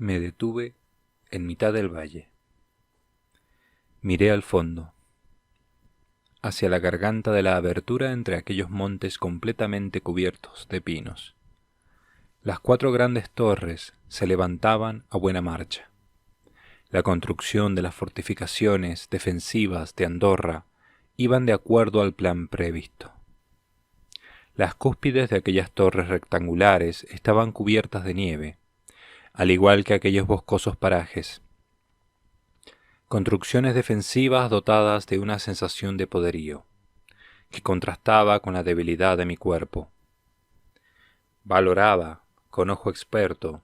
Me detuve en mitad del valle. Miré al fondo, hacia la garganta de la abertura entre aquellos montes completamente cubiertos de pinos. Las 4 grandes torres se levantaban a buena marcha. La construcción de las fortificaciones defensivas de Andorra iban de acuerdo al plan previsto. Las cúspides de aquellas torres rectangulares estaban cubiertas de nieve, al igual que aquellos boscosos parajes. Construcciones defensivas dotadas de una sensación de poderío, que contrastaba con la debilidad de mi cuerpo. Valoraba, con ojo experto,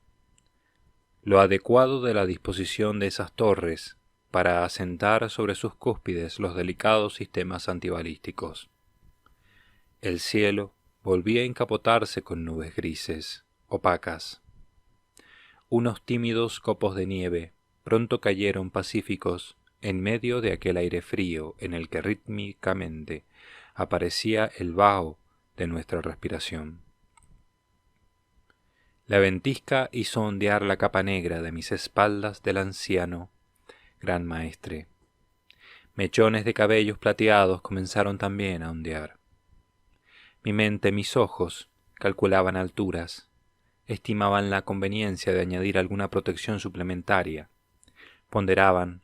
lo adecuado de la disposición de esas torres para asentar sobre sus cúspides los delicados sistemas antibalísticos. El cielo volvía a encapotarse con nubes grises, opacas. Unos tímidos copos de nieve pronto cayeron pacíficos en medio de aquel aire frío en el que rítmicamente aparecía el vaho de nuestra respiración. La ventisca hizo ondear la capa negra de mis espaldas del anciano gran maestre. Mechones de cabellos plateados comenzaron también a ondear. Mi mente, mis ojos, calculaban alturas, estimaban la conveniencia de añadir alguna protección suplementaria, ponderaban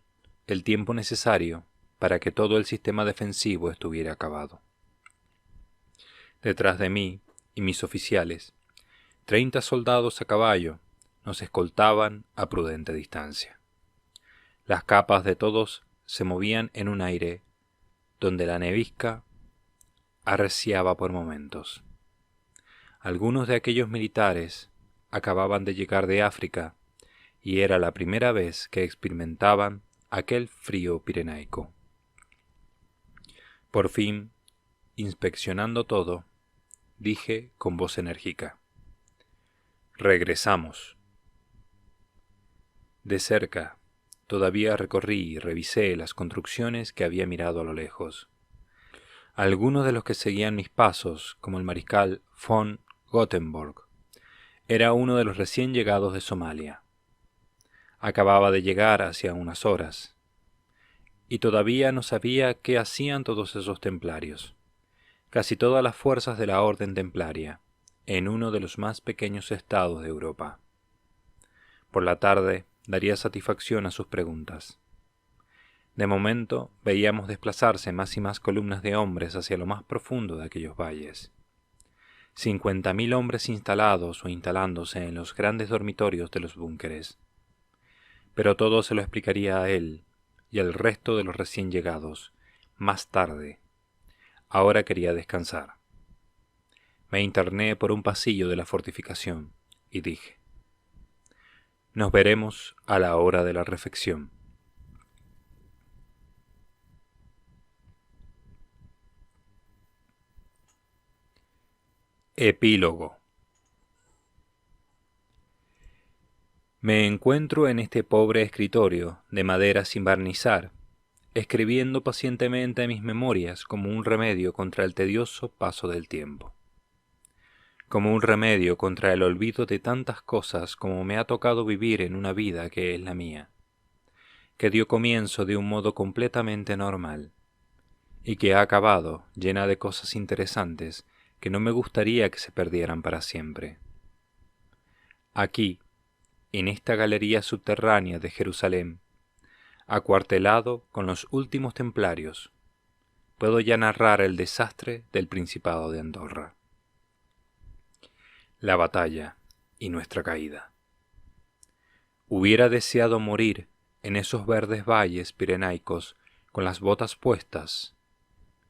el tiempo necesario para que todo el sistema defensivo estuviera acabado. Detrás de mí y mis oficiales, 30 soldados a caballo nos escoltaban a prudente distancia. Las capas de todos se movían en un aire donde la nevisca arreciaba por momentos. Algunos de aquellos militares acababan de llegar de África y era la primera vez que experimentaban aquel frío pirenaico. Por fin, inspeccionando todo, dije con voz enérgica: «Regresamos». De cerca, todavía recorrí y revisé las construcciones que había mirado a lo lejos. Algunos de los que seguían mis pasos, como el mariscal von Gothenburg, era uno de los recién llegados de Somalia. Acababa de llegar hacía unas horas, y todavía no sabía qué hacían todos esos templarios, casi todas las fuerzas de la orden templaria, en uno de los más pequeños estados de Europa. Por la tarde daría satisfacción a sus preguntas. De momento veíamos desplazarse más y más columnas de hombres hacia lo más profundo de aquellos valles. 50.000 hombres instalados o instalándose en los grandes dormitorios de los búnkeres. Pero todo se lo explicaría a él y al resto de los recién llegados más tarde. Ahora quería descansar. Me interné por un pasillo de la fortificación y dije: «Nos veremos a la hora de la refección». Epílogo. Me encuentro en este pobre escritorio de madera sin barnizar, escribiendo pacientemente mis memorias como un remedio contra el tedioso paso del tiempo, como un remedio contra el olvido de tantas cosas como me ha tocado vivir en una vida que es la mía, que dio comienzo de un modo completamente normal, y que ha acabado llena de cosas interesantes que no me gustaría que se perdieran para siempre. Aquí, en esta galería subterránea de Jerusalén, acuartelado con los últimos templarios, puedo ya narrar el desastre del Principado de Andorra. La batalla y nuestra caída. Hubiera deseado morir en esos verdes valles pirenaicos con las botas puestas,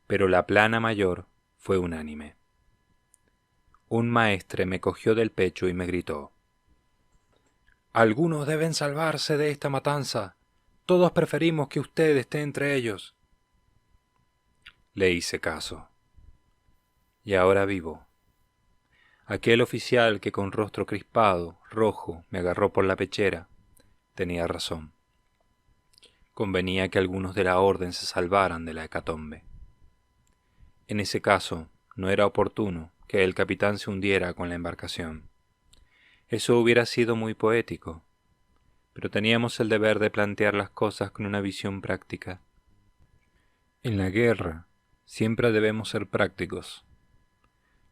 pero la plana mayor fue unánime. Un maestre me cogió del pecho y me gritó: «Algunos deben salvarse de esta matanza. Todos preferimos que usted esté entre ellos». Le hice caso. Y ahora vivo. Aquel oficial que con rostro crispado, rojo, me agarró por la pechera, tenía razón. Convenía que algunos de la orden se salvaran de la hecatombe. En ese caso, no era oportuno que el capitán se hundiera con la embarcación. Eso hubiera sido muy poético, pero teníamos el deber de plantear las cosas con una visión práctica. En la guerra siempre debemos ser prácticos.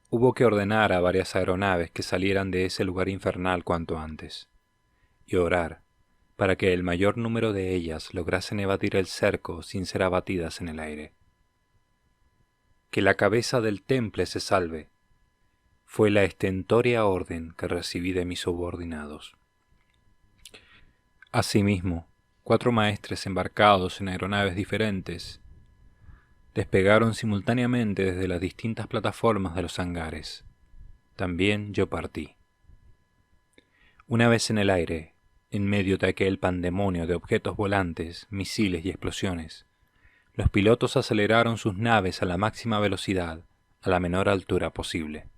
Hubo que ordenar a varias aeronaves que salieran de ese lugar infernal cuanto antes, y orar para que el mayor número de ellas lograsen evadir el cerco sin ser abatidas en el aire. Que la cabeza del temple se salve, fue la estentórea orden que recibí de mis subordinados. Asimismo, 4 maestres embarcados en aeronaves diferentes despegaron simultáneamente desde las distintas plataformas de los hangares. También yo partí. Una vez en el aire, en medio de aquel pandemonio de objetos volantes, misiles y explosiones, los pilotos aceleraron sus naves a la máxima velocidad, a la menor altura posible.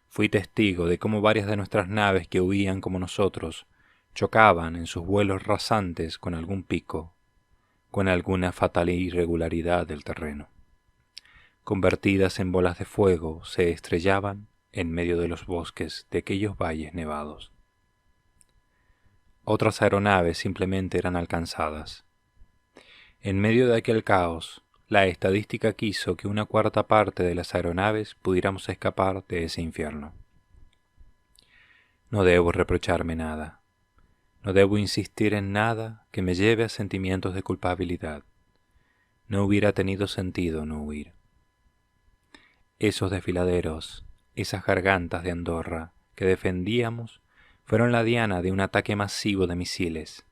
Fui testigo de cómo varias de nuestras naves que huían como nosotros chocaban en sus vuelos rasantes con algún pico, con alguna fatal irregularidad del terreno. Convertidas en bolas de fuego, se estrellaban en medio de los bosques de aquellos valles nevados. Otras aeronaves simplemente eran alcanzadas. En medio de aquel caos, la estadística quiso que 1/4 parte de las aeronaves pudiéramos escapar de ese infierno. No debo reprocharme nada. No debo insistir en nada que me lleve a sentimientos de culpabilidad. No hubiera tenido sentido no huir. Esos desfiladeros, esas gargantas de Andorra que defendíamos, fueron la diana de un ataque masivo de misiles,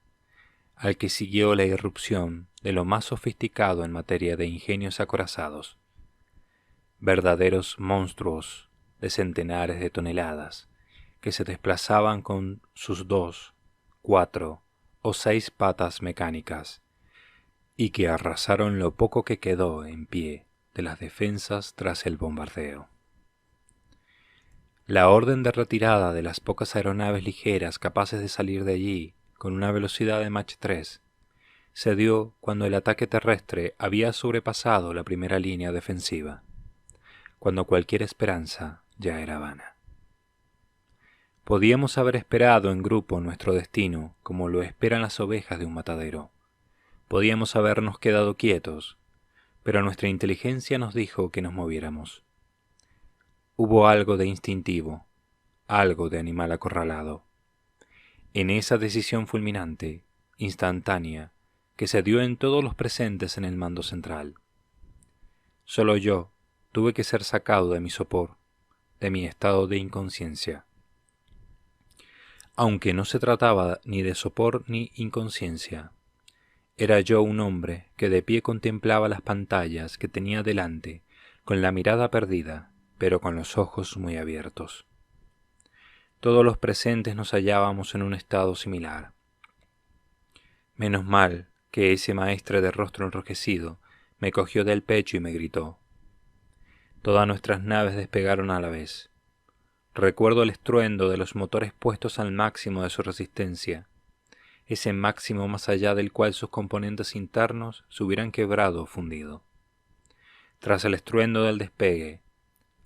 al que siguió la irrupción de lo más sofisticado en materia de ingenios acorazados, verdaderos monstruos de centenares de toneladas que se desplazaban con sus 2, 4 o 6 patas mecánicas y que arrasaron lo poco que quedó en pie de las defensas tras el bombardeo. La orden de retirada de las pocas aeronaves ligeras capaces de salir de allí con una velocidad de Mach 3 se dio cuando el ataque terrestre había sobrepasado la primera línea defensiva, cuando cualquier esperanza ya era vana. Podíamos haber esperado en grupo nuestro destino como lo esperan las ovejas de un matadero. Podíamos habernos quedado quietos, pero nuestra inteligencia nos dijo que nos moviéramos. Hubo algo de instintivo, algo de animal acorralado, en esa decisión fulminante, instantánea, que se dio en todos los presentes en el mando central. Solo yo tuve que ser sacado de mi sopor, de mi estado de inconsciencia. Aunque no se trataba ni de sopor ni inconsciencia, era yo un hombre que de pie contemplaba las pantallas que tenía delante, con la mirada perdida, pero con los ojos muy abiertos. Todos los presentes nos hallábamos en un estado similar. Menos mal que ese maestre de rostro enrojecido me cogió del pecho y me gritó. Todas nuestras naves despegaron a la vez. Recuerdo el estruendo de los motores puestos al máximo de su resistencia, ese máximo más allá del cual sus componentes internos se hubieran quebrado o fundido. Tras el estruendo del despegue,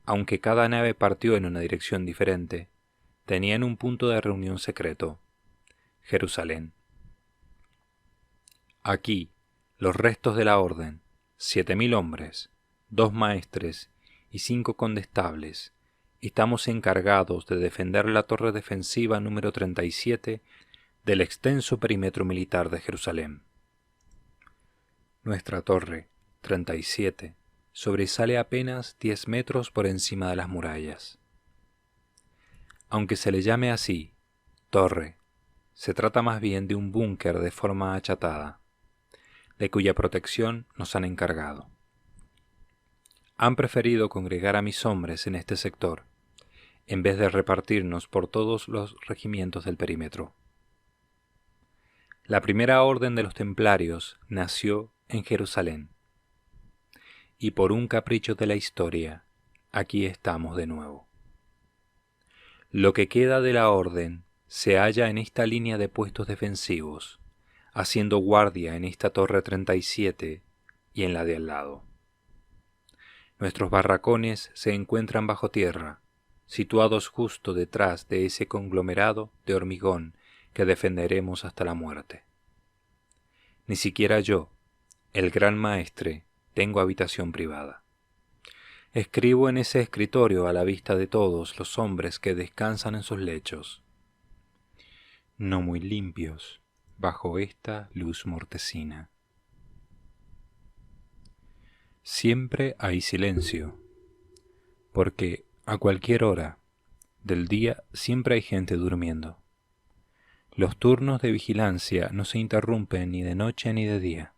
aunque cada nave partió en una dirección diferente, tenían un punto de reunión secreto: Jerusalén. Aquí, los restos de la orden, 7.000 hombres, 2 maestres y 5 condestables, estamos encargados de defender la torre defensiva número 37 del extenso perímetro militar de Jerusalén. Nuestra torre, 37, sobresale apenas 10 metros por encima de las murallas. Aunque se le llame así, torre, se trata más bien de un búnker de forma achatada, de cuya protección nos han encargado. Han preferido congregar a mis hombres en este sector, en vez de repartirnos por todos los regimientos del perímetro. La primera orden de los templarios nació en Jerusalén, y por un capricho de la historia, aquí estamos de nuevo. Lo que queda de la orden se halla en esta línea de puestos defensivos, haciendo guardia en esta torre 37 y en la de al lado. Nuestros barracones se encuentran bajo tierra, situados justo detrás de ese conglomerado de hormigón que defenderemos hasta la muerte. Ni siquiera yo, el gran maestre, tengo habitación privada. Escribo en ese escritorio a la vista de todos los hombres que descansan en sus lechos, no muy limpios, bajo esta luz mortecina. Siempre hay silencio, porque a cualquier hora del día siempre hay gente durmiendo. Los turnos de vigilancia no se interrumpen ni de noche ni de día.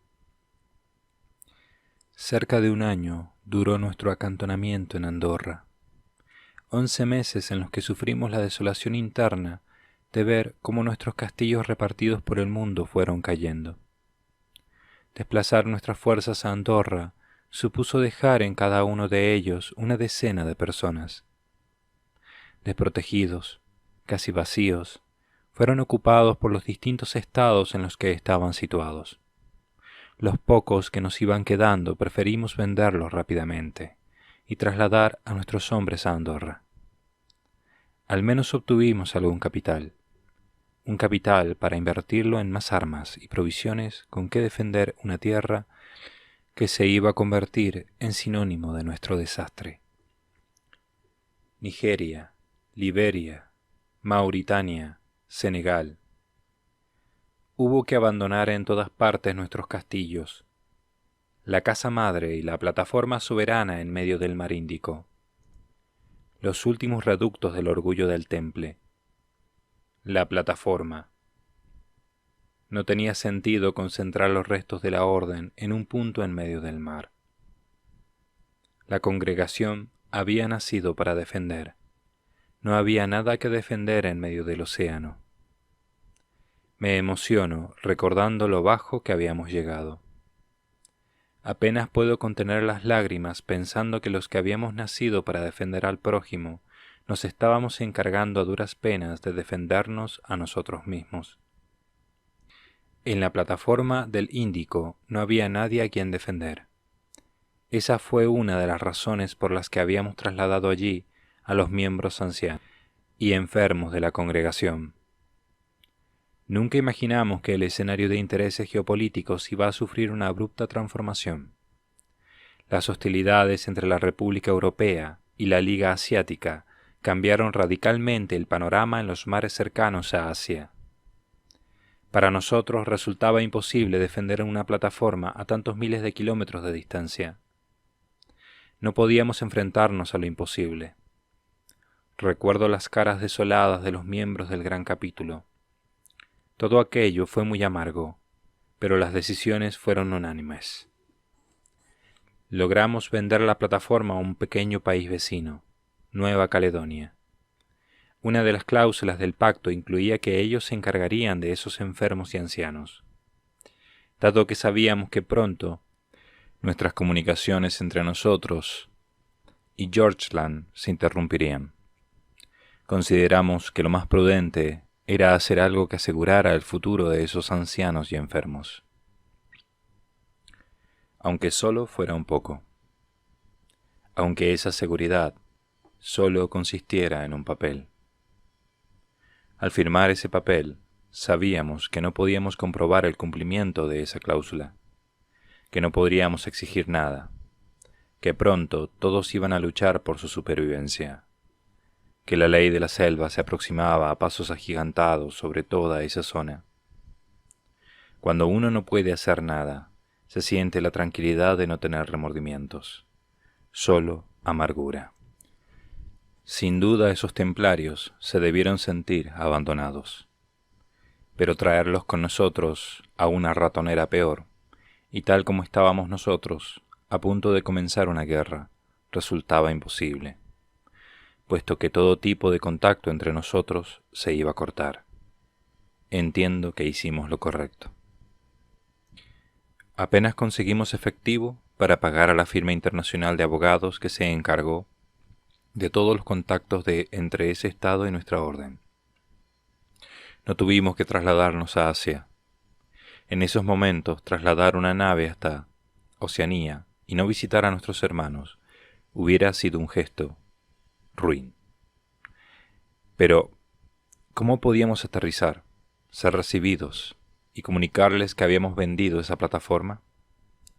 Cerca de un año duró nuestro acantonamiento en Andorra. 11 meses en los que sufrimos la desolación interna de ver cómo nuestros castillos repartidos por el mundo fueron cayendo. Desplazar nuestras fuerzas a Andorra supuso dejar en cada uno de ellos una decena de personas. Desprotegidos, casi vacíos, fueron ocupados por los distintos estados en los que estaban situados. Los pocos que nos iban quedando preferimos venderlos rápidamente y trasladar a nuestros hombres a Andorra. Al menos obtuvimos algún capital, un capital para invertirlo en más armas y provisiones con que defender una tierra que se iba a convertir en sinónimo de nuestro desastre. Nigeria, Liberia, Mauritania, Senegal. Hubo que abandonar en todas partes nuestros castillos, la casa madre y la plataforma soberana en medio del mar Índico, los últimos reductos del orgullo del Temple. La plataforma. No tenía sentido concentrar los restos de la orden en un punto en medio del mar. La congregación había nacido para defender. No había nada que defender en medio del océano. Me emociono recordando lo bajo que habíamos llegado. Apenas puedo contener las lágrimas pensando que los que habíamos nacido para defender al prójimo nos estábamos encargando a duras penas de defendernos a nosotros mismos. En la plataforma del Índico no había nadie a quien defender. Esa fue una de las razones por las que habíamos trasladado allí a los miembros ancianos y enfermos de la congregación. Nunca imaginamos que el escenario de intereses geopolíticos iba a sufrir una abrupta transformación. Las hostilidades entre la República Europea y la Liga Asiática cambiaron radicalmente el panorama en los mares cercanos a Asia. Para nosotros resultaba imposible defender una plataforma a tantos miles de kilómetros de distancia. No podíamos enfrentarnos a lo imposible. Recuerdo las caras desoladas de los miembros del Gran Capítulo. Todo aquello fue muy amargo, pero las decisiones fueron unánimes. Logramos vender la plataforma a un pequeño país vecino, Nueva Caledonia. Una de las cláusulas del pacto incluía que ellos se encargarían de esos enfermos y ancianos. Dado que sabíamos que pronto nuestras comunicaciones entre nosotros y Georgeland se interrumpirían, consideramos que lo más prudente era hacer algo que asegurara el futuro de esos ancianos y enfermos, aunque solo fuera un poco, aunque esa seguridad solo consistiera en un papel. Al firmar ese papel, sabíamos que no podíamos comprobar el cumplimiento de esa cláusula, que no podríamos exigir nada, que pronto todos iban a luchar por su supervivencia, que la ley de la selva se aproximaba a pasos agigantados sobre toda esa zona. Cuando uno no puede hacer nada, se siente la tranquilidad de no tener remordimientos, solo amargura. Sin duda esos templarios se debieron sentir abandonados, pero traerlos con nosotros a una ratonera peor, y tal como estábamos nosotros, a punto de comenzar una guerra, resultaba imposible, puesto que todo tipo de contacto entre nosotros se iba a cortar. Entiendo que hicimos lo correcto. Apenas conseguimos efectivo para pagar a la firma internacional de abogados que se encargó de todos los contactos entre ese estado y nuestra orden. No tuvimos que trasladarnos a Asia. En esos momentos, trasladar una nave hasta Oceanía y no visitar a nuestros hermanos hubiera sido un gesto ruin. Pero, ¿cómo podíamos aterrizar? ser recibidos y comunicarles que habíamos vendido esa plataforma?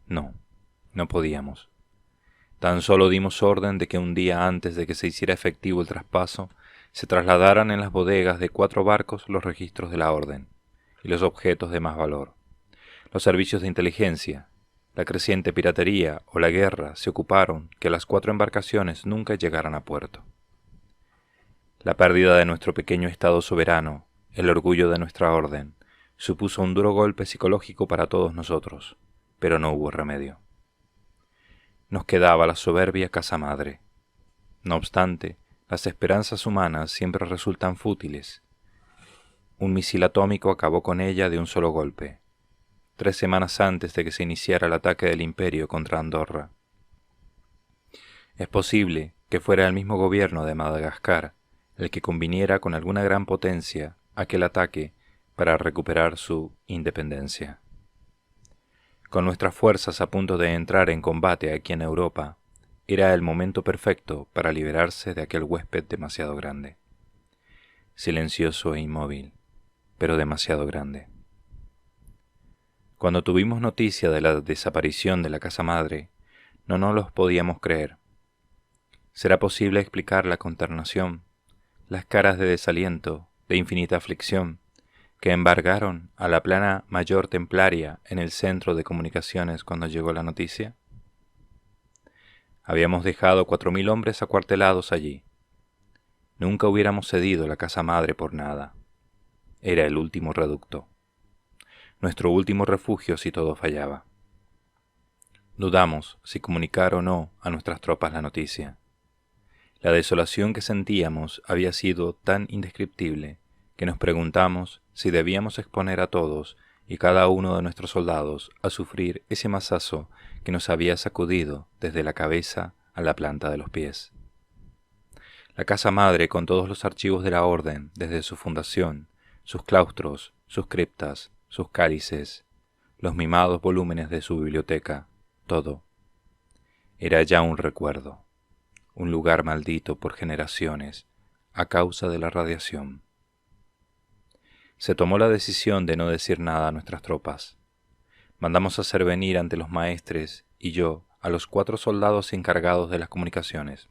No, no podíamos. Tan solo dimos orden de que un día antes de que se hiciera efectivo el traspaso, se trasladaran en las bodegas de 4 barcos los registros de la orden y los objetos de más valor. Los servicios de inteligencia, la creciente piratería o la guerra se ocuparon que las 4 embarcaciones nunca llegaran a puerto. La pérdida de nuestro pequeño Estado soberano, el orgullo de nuestra orden, supuso un duro golpe psicológico para todos nosotros, pero no hubo remedio. Nos quedaba la soberbia casa madre. No obstante, las esperanzas humanas siempre resultan fútiles. Un misil atómico acabó con ella de un solo golpe, 3 semanas antes de que se iniciara el ataque del Imperio contra Andorra. Es posible que fuera el mismo gobierno de Madagascar el que conviniera con alguna gran potencia aquel ataque para recuperar su independencia. Con nuestras fuerzas a punto de entrar en combate aquí en Europa, era el momento perfecto para liberarse de aquel huésped demasiado grande. Silencioso e inmóvil, pero demasiado grande. Cuando tuvimos noticia de la desaparición de la casa madre, no nos los podíamos creer. ¿Será posible explicar la consternación, las caras de desaliento, de infinita aflicción, que embargaron a la plana mayor templaria en el centro de comunicaciones cuando llegó la noticia? Habíamos dejado 4.000 hombres acuartelados allí. Nunca hubiéramos cedido la casa madre por nada. Era el último reducto, nuestro último refugio si todo fallaba. Dudamos si comunicar o no a nuestras tropas la noticia. La desolación que sentíamos había sido tan indescriptible que nos preguntamos si debíamos exponer a todos y cada uno de nuestros soldados a sufrir ese mazazo que nos había sacudido desde la cabeza a la planta de los pies. La casa madre, con todos los archivos de la orden desde su fundación, sus claustros, sus criptas, sus cálices, los mimados volúmenes de su biblioteca, todo, era ya un recuerdo, un lugar maldito por generaciones a causa de la radiación. Se tomó la decisión de no decir nada a nuestras tropas. Mandamos hacer venir ante los maestres y yo a los 4 soldados encargados de las comunicaciones.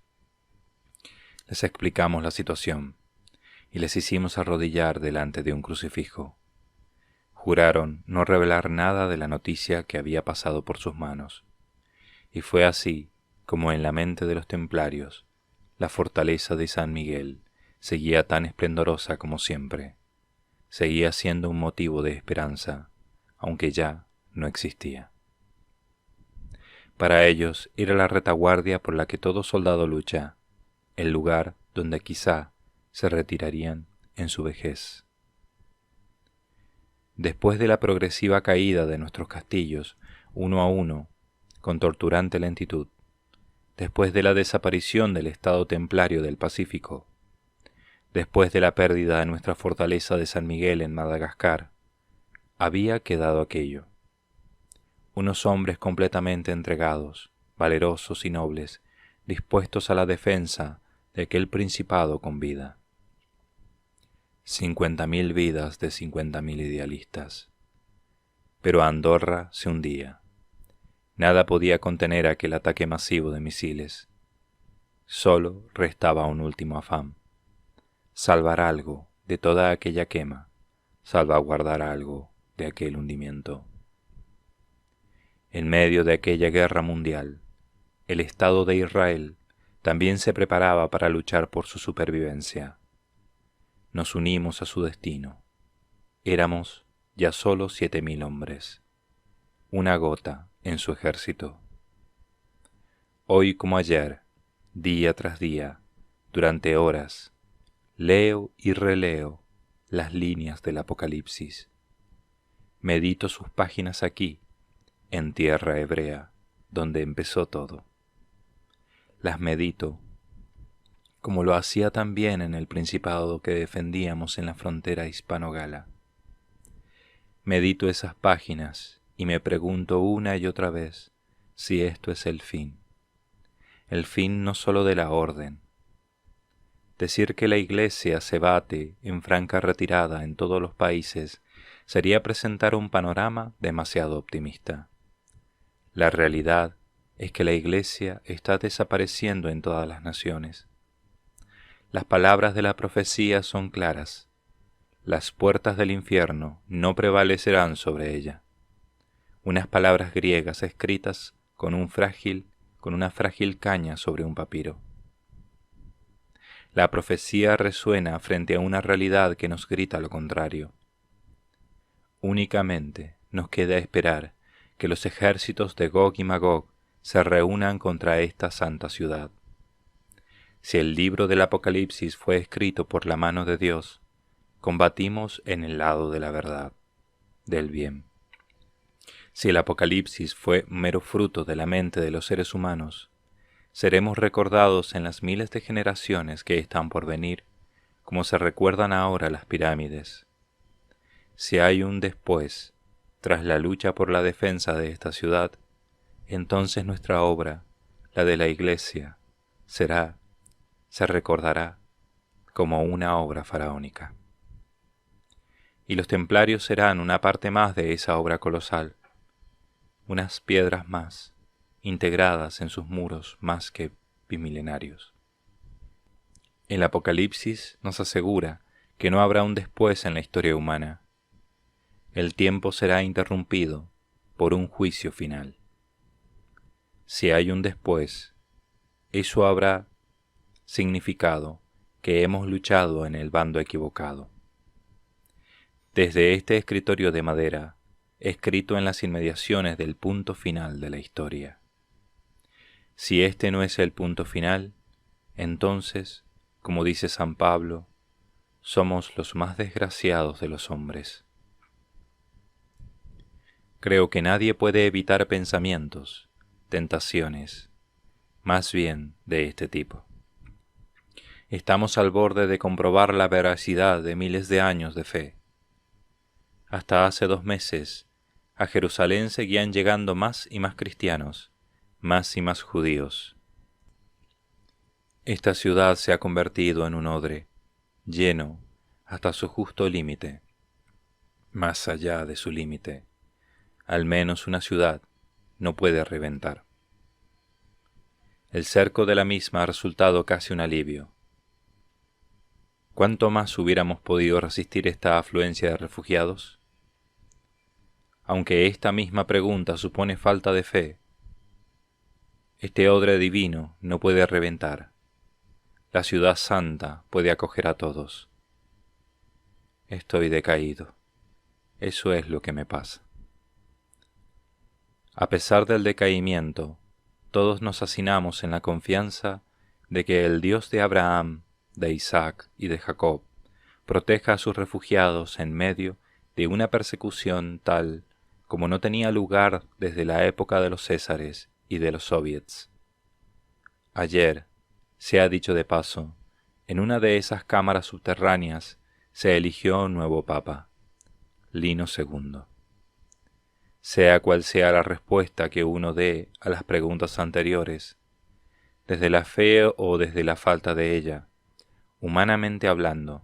Les explicamos la situación y les hicimos arrodillar delante de un crucifijo. Juraron no revelar nada de la noticia que había pasado por sus manos. Y fue así como en la mente de los templarios la fortaleza de San Miguel seguía tan esplendorosa como siempre. Seguía siendo un motivo de esperanza, aunque ya no existía. Para ellos era la retaguardia por la que todo soldado lucha, el lugar donde quizá se retirarían en su vejez. Después de la progresiva caída de nuestros castillos, uno a uno, con torturante lentitud, después de la desaparición del Estado templario del Pacífico, después de la pérdida de nuestra fortaleza de San Miguel en Madagascar, había quedado aquello. Unos hombres completamente entregados, valerosos y nobles, dispuestos a la defensa de aquel principado con vida. 50.000 vidas de 50.000 idealistas. Pero Andorra se hundía. Nada podía contener aquel ataque masivo de misiles. Solo restaba un último afán: salvar algo de toda aquella quema, salvaguardar algo de aquel hundimiento. En medio de aquella guerra mundial, el Estado de Israel también se preparaba para luchar por su supervivencia. Nos unimos a su destino. Éramos ya solo 7.000 hombres, una gota en su ejército. Hoy como ayer, día tras día, durante horas, leo y releo las líneas del Apocalipsis. Medito sus páginas aquí, en tierra hebrea, donde empezó todo. Las medito como lo hacía también en el principado que defendíamos en la frontera hispano-gala. Medito esas páginas y me pregunto una y otra vez si esto es el fin no sólo de la orden. Decir que la Iglesia se bate en franca retirada en todos los países sería presentar un panorama demasiado optimista. La realidad es que la Iglesia está desapareciendo en todas las naciones. Las palabras de la profecía son claras. Las puertas del infierno no prevalecerán sobre ella. Unas palabras griegas escritas con una frágil caña sobre un papiro. La profecía resuena frente a una realidad que nos grita lo contrario. Únicamente nos queda esperar que los ejércitos de Gog y Magog se reúnan contra esta santa ciudad. Si el libro del Apocalipsis fue escrito por la mano de Dios, combatimos en el lado de la verdad, del bien. Si el Apocalipsis fue mero fruto de la mente de los seres humanos, seremos recordados en las miles de generaciones que están por venir, como se recuerdan ahora las pirámides. Si hay un después, tras la lucha por la defensa de esta ciudad, entonces nuestra obra, la de la Iglesia, se recordará como una obra faraónica. Y los templarios serán una parte más de esa obra colosal, unas piedras más, integradas en sus muros más que bimilenarios. El Apocalipsis nos asegura que no habrá un después en la historia humana. El tiempo será interrumpido por un juicio final. Si hay un después, eso habrá significado que hemos luchado en el bando equivocado. Desde este escritorio de madera, escrito en las inmediaciones del punto final de la historia. Si este no es el punto final, entonces, como dice San Pablo, somos los más desgraciados de los hombres. Creo que nadie puede evitar pensamientos, tentaciones, más bien de este tipo. Estamos al borde de comprobar la veracidad de miles de años de fe. Hasta hace 2 meses, a Jerusalén seguían llegando más y más cristianos, más y más judíos. Esta ciudad se ha convertido en un odre, lleno hasta su justo límite. Más allá de su límite, al menos una ciudad no puede reventar. El cerco de la misma ha resultado casi un alivio. ¿Cuánto más hubiéramos podido resistir esta afluencia de refugiados? Aunque esta misma pregunta supone falta de fe, este odre divino no puede reventar. La ciudad santa puede acoger a todos. Estoy decaído. Eso es lo que me pasa. A pesar del decaimiento, todos nos hacinamos en la confianza de que el Dios de Abraham, de Isaac y de Jacob proteja a sus refugiados en medio de una persecución tal como no tenía lugar desde la época de los Césares y de los soviets. Ayer, se ha dicho de paso, en una de esas cámaras subterráneas se eligió un nuevo papa, Lino II. Sea cual sea la respuesta que uno dé a las preguntas anteriores, desde la fe o desde la falta de ella, humanamente hablando,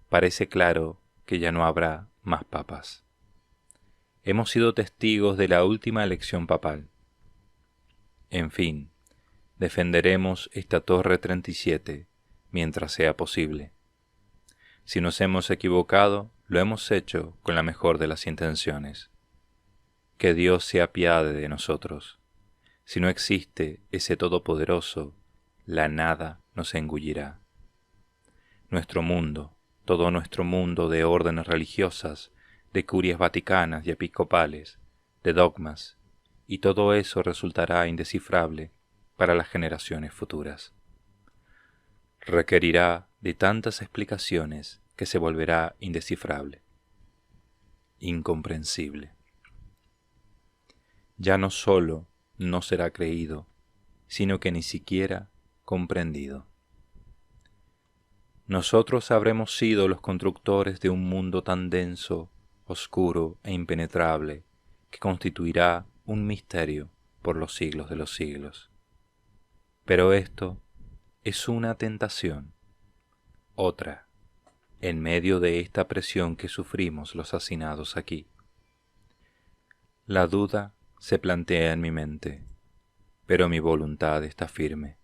parece claro que ya no habrá más papas. Hemos sido testigos de la última elección papal. En fin, defenderemos esta Torre 37 mientras sea posible. Si nos hemos equivocado, lo hemos hecho con la mejor de las intenciones. Que Dios se apiade de nosotros. Si no existe ese Todopoderoso, la nada nos engullirá. Nuestro mundo, todo nuestro mundo de órdenes religiosas, de curias vaticanas y episcopales, de dogmas, y todo eso resultará indescifrable para las generaciones futuras. Requerirá de tantas explicaciones que se volverá indescifrable, incomprensible. Ya no solo no será creído, sino que ni siquiera comprendido. Nosotros habremos sido los constructores de un mundo tan denso, oscuro e impenetrable, que constituirá un misterio por los siglos de los siglos. Pero esto es una tentación, Otra, en medio de esta presión que sufrimos los hacinados aquí. La duda se plantea en mi mente, pero mi voluntad está firme.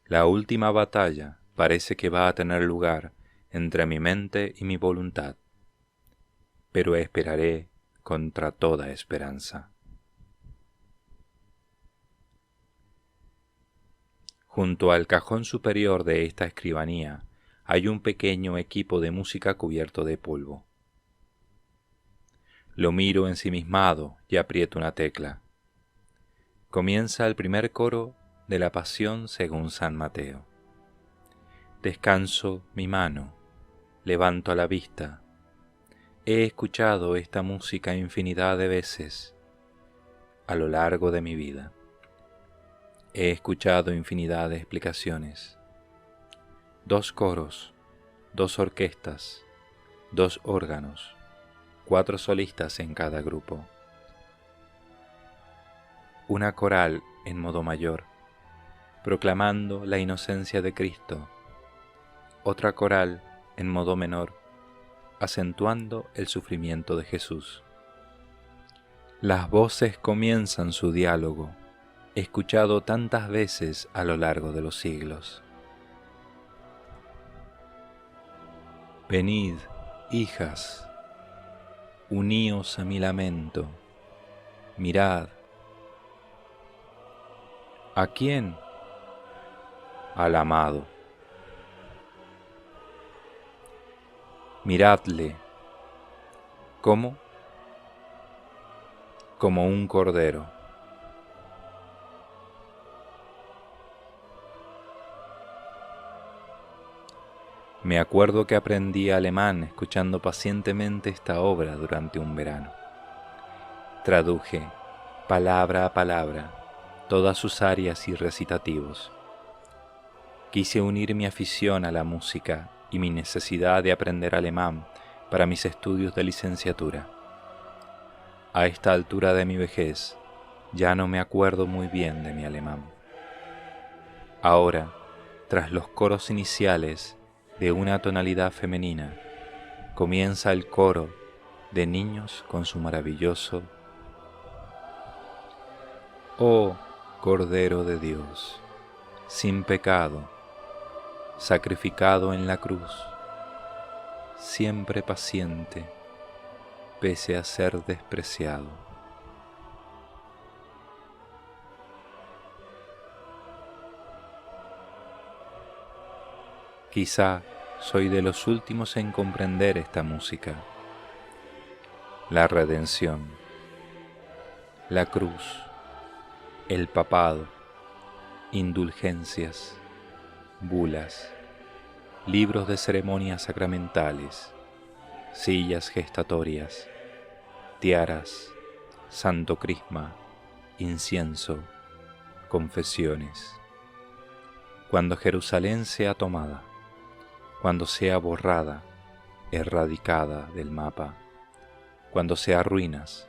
La última batalla parece que va a tener lugar entre mi mente y mi voluntad, pero esperaré contra toda esperanza. Junto al cajón superior de esta escribanía hay un pequeño equipo de música cubierto de polvo. Lo miro ensimismado y aprieto una tecla. Comienza el primer coro de la Pasión según San Mateo. Descanso mi mano, levanto la vista. He escuchado esta música infinidad de veces a lo largo de mi vida. He escuchado infinidad de explicaciones. 2 coros, 2 orquestas, 2 órganos, 4 solistas en cada grupo. Una coral en modo mayor, proclamando la inocencia de Cristo. Otra coral en modo menor, acentuando el sufrimiento de Jesús. Las voces comienzan su diálogo, escuchado tantas veces a lo largo de los siglos. Venid, hijas, uníos a mi lamento, mirad. ¿A quién? Al amado. Miradle. ¿Cómo? Como un cordero. Me acuerdo que aprendí alemán escuchando pacientemente esta obra durante un verano. Traduje, palabra a palabra, todas sus arias y recitativos. Quise unir mi afición a la música y mi necesidad de aprender alemán para mis estudios de licenciatura. A esta altura de mi vejez, ya no me acuerdo muy bien de mi alemán. Ahora, tras los coros iniciales de una tonalidad femenina, comienza el coro de niños con su maravilloso «Oh, Cordero de Dios, sin pecado, sacrificado en la cruz, siempre paciente, pese a ser despreciado». Quizá soy de los últimos en comprender esta música. La redención, la cruz, el papado, indulgencias, bulas, libros de ceremonias sacramentales, sillas gestatorias, tiaras, santo crisma, incienso, confesiones. Cuando Jerusalén sea tomada, cuando sea borrada, erradicada del mapa, cuando sea ruinas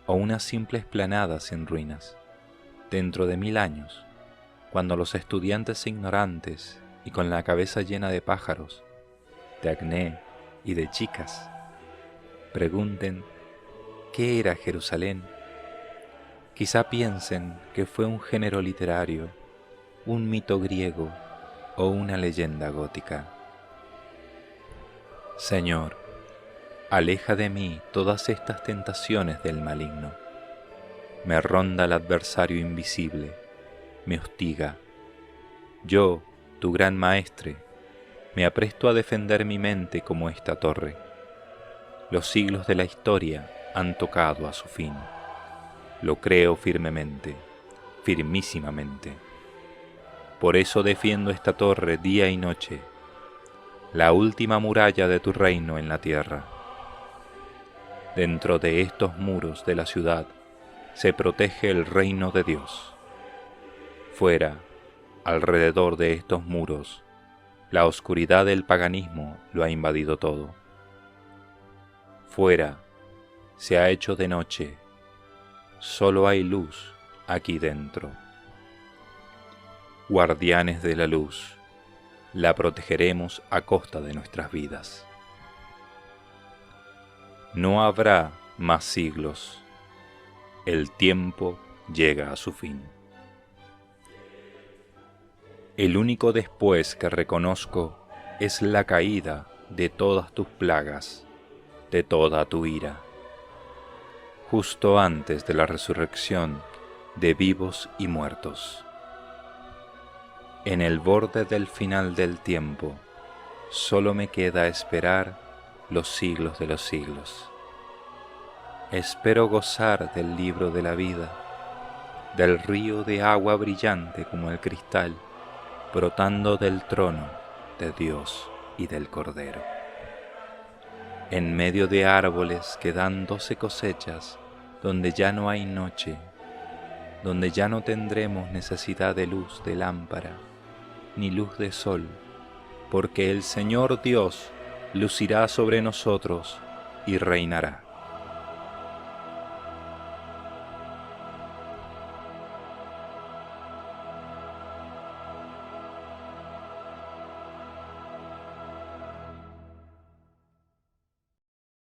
o una simple explanada sin ruinas, dentro de 1000 años, cuando los estudiantes ignorantes y con la cabeza llena de pájaros, de acné y de chicas, pregunten ¿qué era Jerusalén? Quizá piensen que fue un género literario, un mito griego o una leyenda gótica. Señor, aleja de mí todas estas tentaciones del maligno. Me ronda el adversario invisible, me hostiga. Yo, tu gran maestre, me apresto a defender mi mente como esta torre. Los siglos de la historia han tocado a su fin. Lo creo firmemente, firmísimamente. Por eso defiendo esta torre día y noche, la última muralla de tu reino en la tierra. Dentro de estos muros de la ciudad se protege el reino de Dios. Fuera, alrededor de estos muros, la oscuridad del paganismo lo ha invadido todo. Fuera, se ha hecho de noche, solo hay luz aquí dentro. Guardianes de la luz, la protegeremos a costa de nuestras vidas. No habrá más siglos. El tiempo llega a su fin. El único después que reconozco es la caída de todas tus plagas, de toda tu ira, justo antes de la resurrección de vivos y muertos. En el borde del final del tiempo, solo me queda esperar los siglos de los siglos. Espero gozar del libro de la vida, del río de agua brillante como el cristal, brotando del trono de Dios y del Cordero. En medio de árboles que dan 12 cosechas, donde ya no hay noche, donde ya no tendremos necesidad de luz de lámpara, ni luz de sol, porque el Señor Dios lucirá sobre nosotros y reinará.